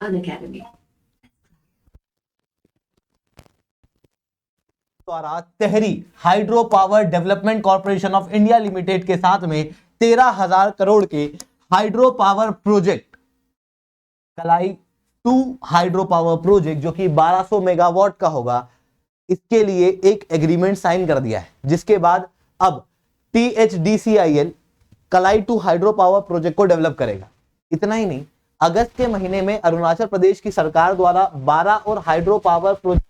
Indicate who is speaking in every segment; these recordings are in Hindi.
Speaker 1: अनअकैडमी
Speaker 2: द्वारा Tehri hydro power development corporation of India limited के साथ में 13,000 करोड़ के हाइड्रो पावर प्रोजेक्ट कलाई 2 हाइड्रो पावर प्रोजेक्ट जो कि 1200 मेगावाट का होगा, इसके लिए एक एग्रीमेंट साइन कर दिया है, जिसके बाद अब THDCIL कलाई 2 हाइड्रो पावर प्रोजेक्ट को डेवलप करेगा। इतना ही नहीं, अगस्त के महीने में अरुणाचल प्रदेश की सरकार द्वारा 12 और हाइड्रो पावर प्रोजेक्ट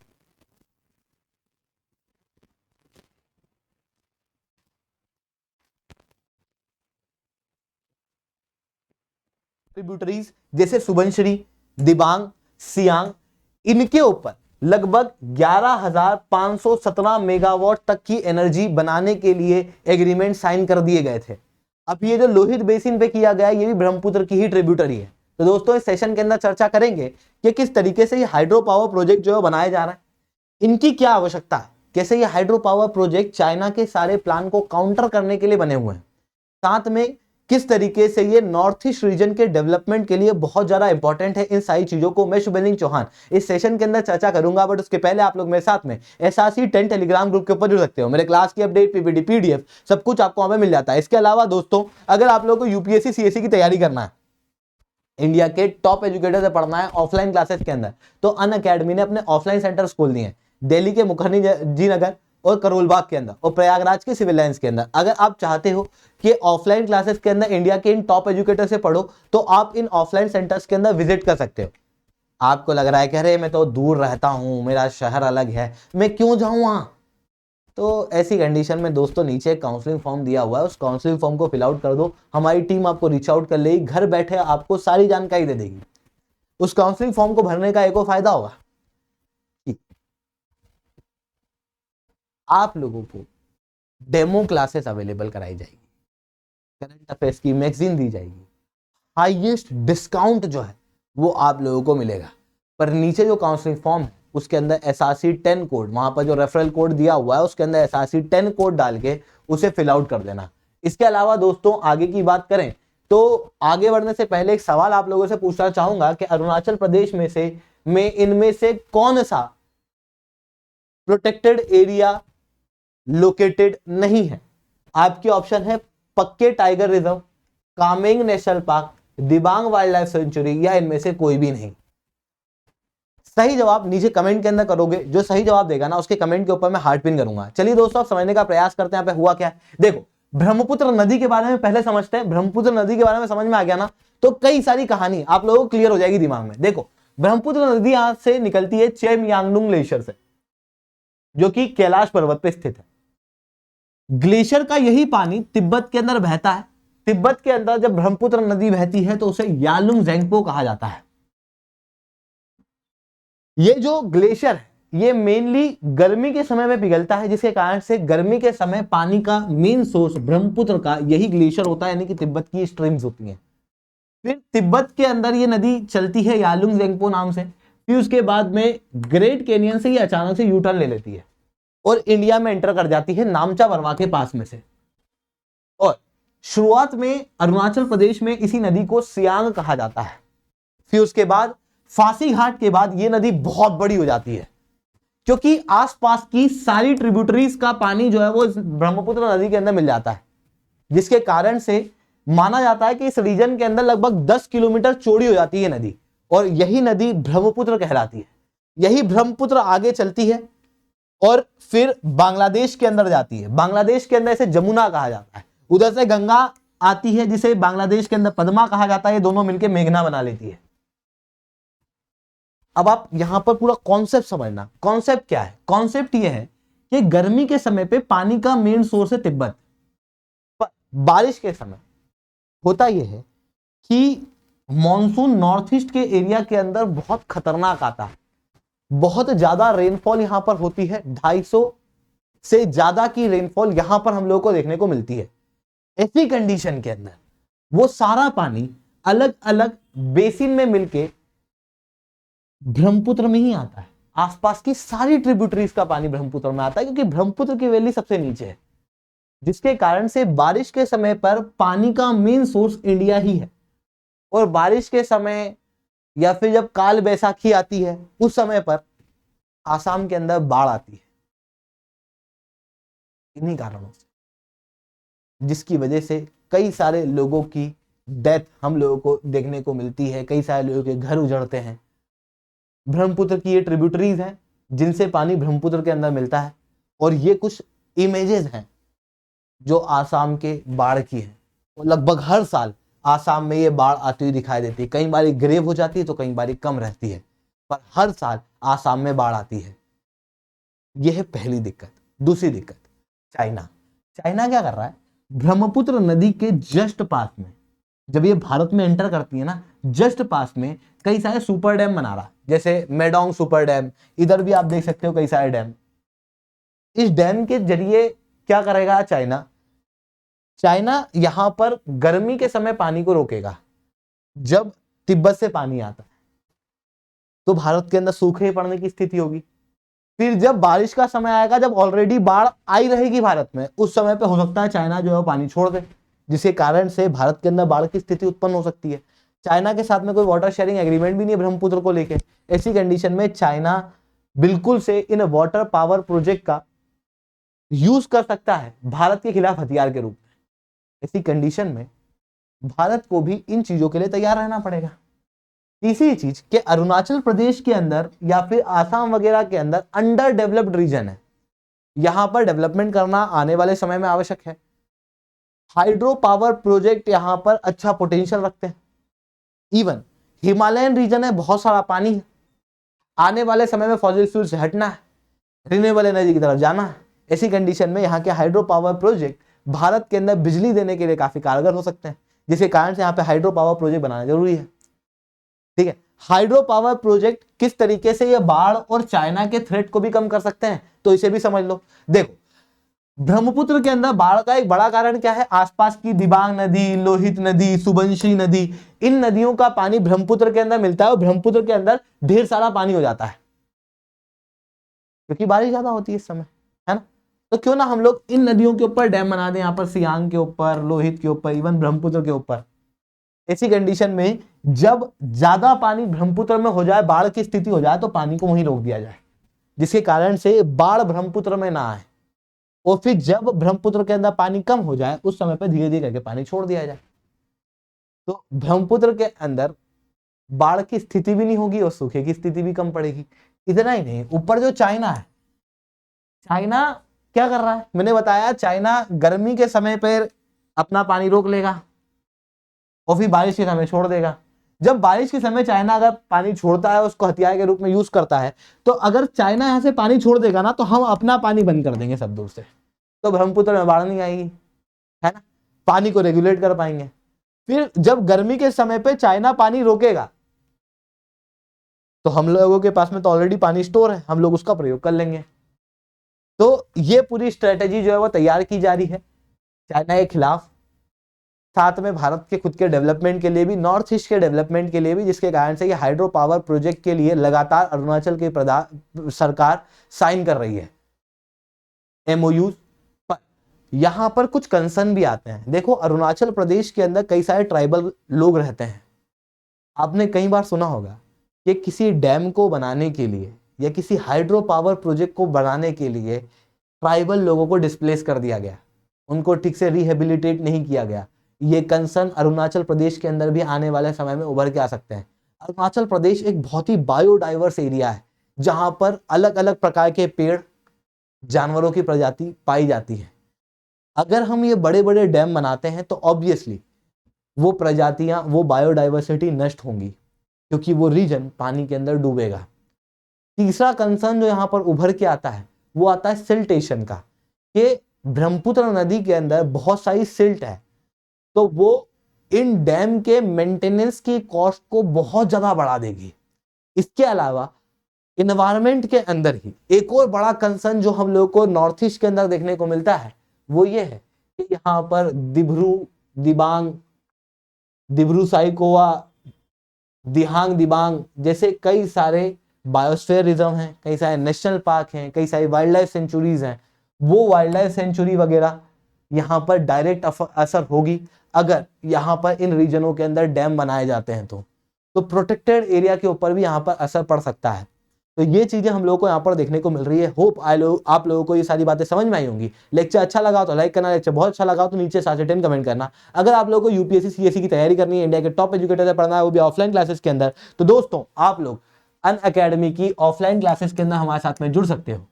Speaker 2: ट्रिब्यूटरीज जैसे सुबनश्री, दिबांग, सियांग, इनके ऊपर लगभग 11,517 मेगावाट तक की एनर्जी बनाने के लिए एग्रीमेंट साइन कर दिए गए थे। अब ये जो लोहित बेसिन पे किया गया, ये भी ब्रह्मपुत्र की ही ट्रिब्यूटरी है। तो दोस्तों इस सेशन के अंदर चर्चा करेंगे कि किस तरीके से ये हाइड्रो पावर प्रोजेक्ट जो है बनाया जा रहा है, इनकी क्या आवश्यकता है, कैसे ये हाइड्रो पावर प्रोजेक्ट चाइना के सारे प्लान को काउंटर करने के लिए बने हुए हैं, साथ में किस तरीके से ये नॉर्थ ईस्ट रीजन के डेवलपमेंट के लिए बहुत ज्यादा इंपॉर्टेंट है। इन सारी चीजों को मैं शुभेंद्र चौहान इस सेशन के अंदर चर्चा करूंगा, बट उसके पहले आप लोग मेरे साथ में SRC 10 टेलीग्राम ग्रुप के ऊपर जुड़ सकते हो। मेरे क्लास की अपडेट, PPT, PDF सब कुछ आपको वहां पे मिल जाता है। इसके अलावा दोस्तों अगर आप लोगों को UPSC CSE की तैयारी करना है, इंडिया के टॉप एजुकेटर से पढ़ना है ऑफलाइन क्लासेस के अंदर, तो अनअकैडमी ने अपने ऑफलाइन सेंटर्स खोल दिए हैं दिल्ली के मुखर्जी नगर और करोल बाग के अंदर और प्रयागराज के सिविल लाइंस के अंदर। अगर आप चाहते हो कि ऑफलाइन क्लासेस के अंदर इंडिया के इन टॉप एजुकेटर से पढ़ो, तो आप इन ऑफलाइन सेंटर्स के अंदर विजिट कर सकते हो। आपको लग रहा है कि अरे मैं तो दूर रहता हूं, मेरा शहर अलग है, मैं क्यों जाऊं वहां, तो ऐसी कंडीशन में दोस्तों नीचे काउंसलिंग फॉर्म दिया हुआ है, उस काउंसलिंग फॉर्म को फिल आउट कर दो। हमारी टीम आपको रीच आउट कर लेगी, घर बैठे आपको सारी जानकारी दे देगी। उस काउंसलिंग फॉर्म को भरने का एक और फायदा होगा कि आप लोगों को डेमो क्लासेस अवेलेबल कराई जाएगी, करंट अफेयर्स की मैगजीन दी जाएगी, हाईएस्ट डिस्काउंट जो है वो आप लोगों को मिलेगा। पर नीचे जो काउंसलिंग फॉर्म है उसके अंदर SRC 10 कोड, वहां पर जो रेफरल कोड दिया हुआ है उसके अंदर SRC 10 कोड डाल के उसे फिल आउट कर देना। इसके अलावा दोस्तों आगे की बात करें तो आगे बढ़ने से पहले एक सवाल आप लोगों से पूछना चाहूंगा कि अरुणाचल प्रदेश में इनमें से कौन सा प्रोटेक्टेड एरिया लोकेटेड नहीं है। आपके ऑप्शन है पक्के tiger reserve, Kameng national park, Dibang wild life sanctuary, या इनमें से कोई भी नहीं। सही जवाब नीचे कमेंट के अंदर करोगे, जो सही जवाब देगा ना उसके कमेंट के ऊपर मैं हार्ट पिन करूंगा। चलिए दोस्तों अब समझने का प्रयास करते हैं यहाँ पे हुआ क्या है। देखो ब्रह्मपुत्र नदी के बारे में पहले समझते हैं। ब्रह्मपुत्र नदी के बारे में समझ में आ गया ना, तो कई सारी कहानी आप लोगों को क्लियर हो जाएगी दिमाग में। देखो ब्रह्मपुत्र नदी यहां से निकलती है चेमयांगडुंग ग्लेशियर से, जो कि कैलाश पर्वत पे स्थित है। ग्लेशियर का यही पानी तिब्बत के अंदर बहता है। तिब्बत के अंदर जब ब्रह्मपुत्र नदी बहती है तो उसे यालुंग जेंगपो कहा जाता है। ये जो ग्लेशियर है ये मेनली गर्मी के समय में पिघलता है, जिसके कारण से गर्मी के समय पानी का मेन सोर्स ब्रह्मपुत्र का यही ग्लेशियर होता है, यानी कि तिब्बत की स्ट्रीम्स होती हैं। फिर तिब्बत के अंदर ये नदी चलती है यालुंग जेंगपो नाम से। फिर उसके बाद में ग्रेट कैनियन से ये अचानक से यू टर्न ले लेती है और इंडिया में एंटर कर जाती है नामचा बरवा के पास में से। और शुरुआत में अरुणाचल प्रदेश में इसी नदी को सियांग कहा जाता है। फिर उसके बाद फांसी घाट के बाद ये नदी बहुत बड़ी हो जाती है, क्योंकि आसपास की सारी ट्रिब्यूटरीज का पानी जो है वो ब्रह्मपुत्र नदी के अंदर मिल जाता है, जिसके कारण से माना जाता है कि इस रीजन के अंदर लगभग 10 किलोमीटर चौड़ी हो जाती है नदी, और यही नदी ब्रह्मपुत्र कहलाती है। यही ब्रह्मपुत्र आगे चलती है और फिर बांग्लादेश के अंदर जाती है। बांग्लादेश के अंदर इसे जमुना कहा जाता है। उधर से गंगा आती है जिसे बांग्लादेश के अंदर पद्मा कहा जाता है। ये दोनों मिलकर मेघना बना लेती है। अब आप यहां पर पूरा कॉन्सेप्ट समझना। कॉन्सेप्ट क्या है? कॉन्सेप्ट ये है कि गर्मी के समय पे पानी का मेन सोर्स है तिब्बत, पर बारिश के समय होता यह है कि मॉनसून नॉर्थ ईस्ट के एरिया के अंदर बहुत खतरनाक आता है। बहुत ज्यादा रेनफॉल यहां पर होती है, 250 से ज्यादा की रेनफॉल यहां पर हम लोगों को देखने को मिलती है। ऐसी कंडीशन के अंदर वो सारा पानी अलग अलग बेसिन में मिलके ब्रह्मपुत्र में ही आता है। आसपास की सारी ट्रिब्यूटरीज का पानी ब्रह्मपुत्र में आता है, क्योंकि ब्रह्मपुत्र की वैली सबसे नीचे है, जिसके कारण से बारिश के समय पर पानी का मेन सोर्स इंडिया ही है। और बारिश के समय या फिर जब काल बैसाखी आती है उस समय पर आसाम के अंदर बाढ़ आती है, इन्हीं कारणों से, जिसकी वजह से कई सारे लोगों की डेथ हम लोगों को देखने को मिलती है, कई सारे लोगों के घर उजड़ते हैं। ब्रह्मपुत्र की ये ट्रिब्यूटरीज हैं जिनसे पानी ब्रह्मपुत्र के अंदर मिलता है, और ये कुछ इमेजेस हैं जो आसाम के बाढ़ की है। तो लगभग हर साल आसाम में ये बाढ़ आती हुई दिखाई देती है, कई बार ग्रेव हो जाती है तो कई बार कम रहती है, पर हर साल आसाम में बाढ़ आती है। यह है पहली दिक्कत। दूसरी दिक्कत, चाइना। चाइना क्या कर रहा है, ब्रह्मपुत्र नदी के जस्ट पास में, जब ये भारत में एंटर करती है ना, जस्ट पास में कई सारे सुपर डैम बना रहा है, जैसे मेडोंग सुपर डैम, इधर भी आप देख सकते हो कई सारे डैम। इस डैम के जरिए क्या करेगा चाइना, चाइना यहां पर गर्मी के समय पानी को रोकेगा। जब तिब्बत से पानी आता है तो भारत के अंदर सूखे पड़ने की स्थिति होगी। फिर जब बारिश का समय आएगा, जब ऑलरेडी बाढ़ आई रहेगी भारत में, उस समय पे हो सकता है चाइना जो है पानी छोड़ दे, जिसके कारण से भारत के अंदर बाढ़ की स्थिति उत्पन्न हो सकती है। चाइना के साथ में कोई वाटर शेयरिंग एग्रीमेंट भी नहीं है ब्रह्मपुत्र को लेकर। ऐसी कंडीशन में चाइना बिल्कुल से इन वाटर पावर प्रोजेक्ट का यूज कर सकता है भारत के खिलाफ हथियार के रूप में। ऐसी कंडीशन में भारत को भी इन चीजों के लिए तैयार रहना पड़ेगा। तीसरी चीज कि अरुणाचल प्रदेश के अंदर या फिर आसाम वगैरह के अंदर अंडर डेवलप्ड रीजन है, यहां पर डेवलपमेंट करना आने वाले समय में आवश्यक है। हाइड्रो पावर प्रोजेक्ट यहां पर अच्छा पोटेंशियल रखते हैं। इवन हिमालयन रीजन है, बहुत सारा पानी है, आने वाले समय में फॉसिल फ्यूल से हटना है, रिन्यूएबल एनर्जी की तरफ जाना है। ऐसी कंडीशन में यहाँ के हाइड्रो पावर प्रोजेक्ट भारत के अंदर बिजली देने के लिए काफी कारगर हो सकते हैं, जिसके कारण से यहाँ पे हाइड्रो पावर प्रोजेक्ट बनाना जरूरी है। ठीक है, हाइड्रो पावर प्रोजेक्ट किस तरीके से ये बाढ़ और चाइना के थ्रेट को भी कम कर सकते हैं, तो इसे भी समझ लो। देखो, ब्रह्मपुत्र के अंदर बाढ़ का एक बड़ा कारण क्या है, आसपास की दिबांग नदी, लोहित नदी, सुबनश्री नदी, इन नदियों का पानी ब्रह्मपुत्र के अंदर मिलता है और ब्रह्मपुत्र के अंदर ढेर सारा पानी हो जाता है क्योंकि बारिश ज्यादा होती है इस समय, है ना। तो क्यों ना हम लोग इन नदियों के ऊपर डैम बना दें, यहाँ पर सियांग के ऊपर, लोहित के ऊपर, इवन ब्रह्मपुत्र के ऊपर। ऐसी कंडीशन में जब ज्यादा पानी ब्रह्मपुत्र में हो जाए, बाढ़ की स्थिति हो जाए, तो पानी को वहीं रोक दिया जाए, जिसके कारण से बाढ़ ब्रह्मपुत्र में ना आए। और फिर जब ब्रह्मपुत्र के अंदर पानी कम हो जाए, उस समय पर धीरे धीरे करके पानी छोड़ दिया जाए, तो ब्रह्मपुत्र के अंदर बाढ़ की स्थिति भी नहीं होगी और सूखे की स्थिति भी कम पड़ेगी। इतना ही नहीं, ऊपर जो चाइना है, चाइना क्या कर रहा है, मैंने बताया चाइना गर्मी के समय पर अपना पानी रोक लेगा और फिर बारिश के समय छोड़ देगा। जब बारिश के समय चाइना अगर पानी छोड़ता है, उसको हथियार के रूप में यूज करता है, तो अगर चाइना यहां से पानी छोड़ देगा ना, तो हम अपना पानी बंद कर देंगे सब दूर से, तो ब्रह्मपुत्र में बाढ़ नहीं आएगी, है ना, पानी को रेगुलेट कर पाएंगे। फिर जब गर्मी के समय पे चाइना पानी रोकेगा, तो हम लोगों के पास में तो ऑलरेडी पानी स्टोर है, हम लोग उसका प्रयोग कर लेंगे। तो ये पूरी स्ट्रेटेजी जो है वो तैयार की जा रही है चाइना के खिलाफ, साथ में भारत के खुद के डेवलपमेंट के लिए भी, नॉर्थ ईस्ट के डेवलपमेंट के लिए भी, जिसके कारण से ये हाइड्रो पावर प्रोजेक्ट के लिए लगातार अरुणाचल की सरकार साइन कर रही है एमओयू पर। यहां पर कुछ कंसर्न भी आते हैं। देखो, अरुणाचल प्रदेश के अंदर कई सारे ट्राइबल लोग रहते हैं। आपने कई बार सुना होगा कि किसी डैम को बनाने के लिए या किसी हाइड्रो पावर प्रोजेक्ट को बनाने के लिए ट्राइबल लोगों को डिस्प्लेस कर दिया गया, उनको ठीक से रिहेबिलिटेट नहीं किया गया। ये कंसर्न अरुणाचल प्रदेश के अंदर भी आने वाले समय में उभर के आ सकते हैं। अरुणाचल प्रदेश एक बहुत ही बायोडाइवर्स एरिया है, जहां पर अलग अलग प्रकार के पेड़, जानवरों की प्रजाति पाई जाती है। अगर हम ये बड़े बड़े डैम बनाते हैं तो ऑब्वियसली वो प्रजातियां, वो बायोडाइवर्सिटी नष्ट होंगी, क्योंकि वो रीजन पानी के अंदर डूबेगा। तीसरा कंसर्न जो यहाँ पर उभर के आता है, वो आता है सिल्टेशन का, कि ब्रह्मपुत्र नदी के अंदर बहुत सारी सिल्ट है, तो वो इन डैम के मेंटेनेंस की कॉस्ट को बहुत ज्यादा बढ़ा देगी। इसके अलावा इन्वायरमेंट के अंदर ही एक और बड़ा कंसर्न जो हम लोग को नॉर्थ ईस्ट के अंदर देखने को मिलता है, वो ये है कि यहाँ पर दिब्रू, दिबांग, दिब्रू साइकोवा, दिहांग दिबांग जैसे कई सारे बायोस्फीयर रिजर्व हैं, कई सारे नेशनल पार्क हैं, कई सारी वाइल्ड लाइफ सेंचुरीज हैं। वो वाइल्ड लाइफ सेंचुरी वगैरह यहाँ पर डायरेक्ट असर होगी अगर यहाँ पर इन रीजनों के अंदर डैम बनाए जाते हैं तो तो प्रोटेक्टेड एरिया के ऊपर भी यहाँ पर असर पड़ सकता है। तो ये चीजें हम लोगों को यहाँ पर देखने को मिल रही है। होप आप लोगों को ये सारी बातें समझ में आई होंगी। लेक्चर अच्छा लगा तो लाइक करना, लेक्चर बहुत अच्छा लगा तो नीचे 7 से 10 कमेंट करना। अगर आप लोगों को यूपीएससी सीएससी की तैयारी करनी है, इंडिया के टॉप एजुकेटर से पढ़ना है, वो भी ऑफलाइन क्लासेस के अंदर, तो दोस्तों आप लोग अनअकैडमी की ऑफलाइन क्लासेस के अंदर हमारे साथ में जुड़ सकते हो,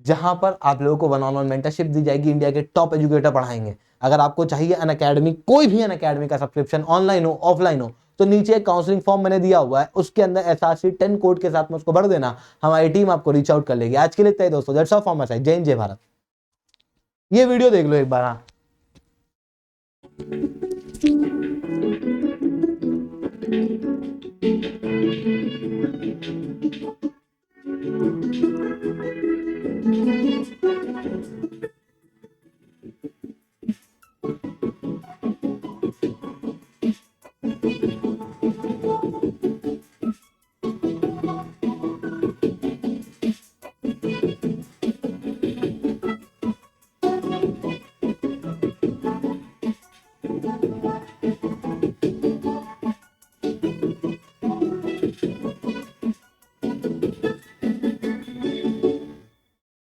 Speaker 2: जहां पर आप लोगों को 1-on-1 मेंटरशिप दी जाएगी, इंडिया के टॉप एजुकेटर पढ़ाएंगे। अगर आपको चाहिए अनअकैडमी, कोई भी अनअकैडमी का सब्सक्रिप्शन, ऑनलाइन हो ऑफलाइन हो, तो नीचे एक काउंसलिंग फॉर्म मैंने दिया हुआ है, उसके अंदर एसआरसी 10 कोड के साथ में उसको भर देना, हमारी टीम आपको रीच आउट कर लेगी। आज के लिए इतना ही दोस्तों, that's all from my side. जय हिंद, जय भारत। ये वीडियो देख लो एक बार। हाँ।